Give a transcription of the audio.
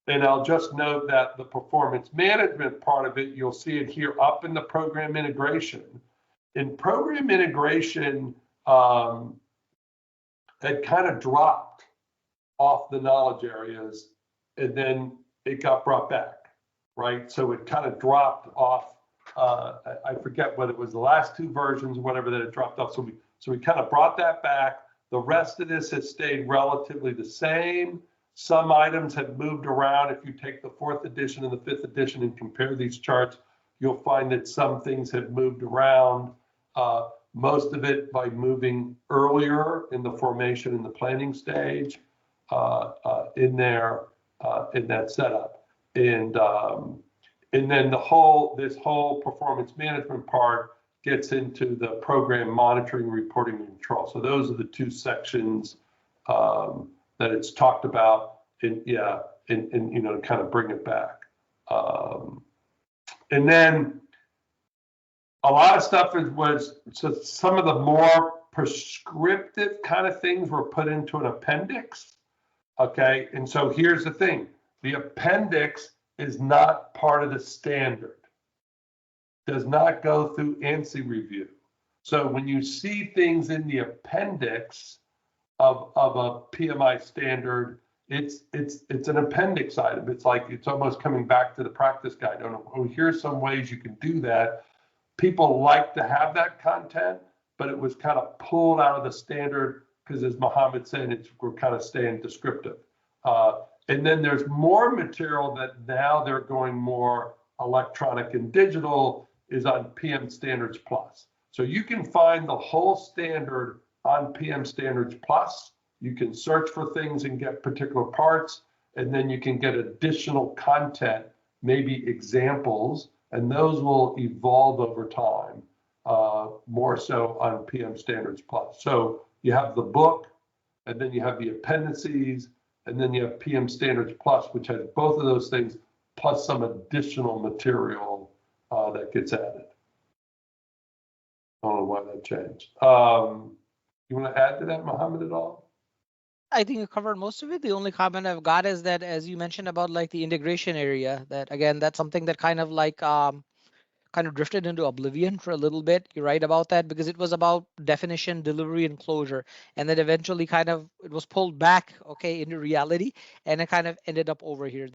And I'll just note that the performance management part of it, you'll see it here up in the program integration. In program integration, it kind of dropped off the knowledge areas, and then it got brought back, right? So it kind of dropped off. I forget whether it was the last two versions or whatever that it dropped off. So we kind of brought that back. The rest of this has stayed relatively the same. Some items have moved around. If you take the 4th edition and the 5th edition and compare these charts, you'll find that some things have moved around. Most of it by moving earlier in the formation and the planning stage in that setup. And then this whole performance management part gets into the program monitoring, reporting, and control. So those are the two sections that it's talked about, and kind of bring it back. And then a lot of stuff so some of the more prescriptive kind of things were put into an appendix. Okay, and so here's the thing: the appendix is not part of the standard. Does not go through ANSI review. So when you see things in the appendix of a PMI standard, it's an appendix item. It's like it's almost coming back to the practice guide. Oh, here's some ways you can do that. People like to have that content, but it was kind of pulled out of the standard because, as Mohammed said, we're kind of staying descriptive. And then there's more material that now they're going more electronic and digital is on PM Standards Plus. So you can find the whole standard on PM Standards Plus. You can search for things and get particular parts, and then you can get additional content, maybe examples, and those will evolve over time, more so on PM Standards Plus. So you have the book, and then you have the appendices, and then you have PM Standards Plus, which has both of those things, plus some additional material that gets added. I don't know why that changed. You want to add to that, Mohammed, at all? I think you covered most of it. The only comment I've got is that, as you mentioned about like the integration area, that again, that's something that kind of like kind of drifted into oblivion for a little bit. You're right about that, because it was about definition, delivery, and closure, and then eventually kind of it was pulled back, okay, into reality, and it kind of ended up over here.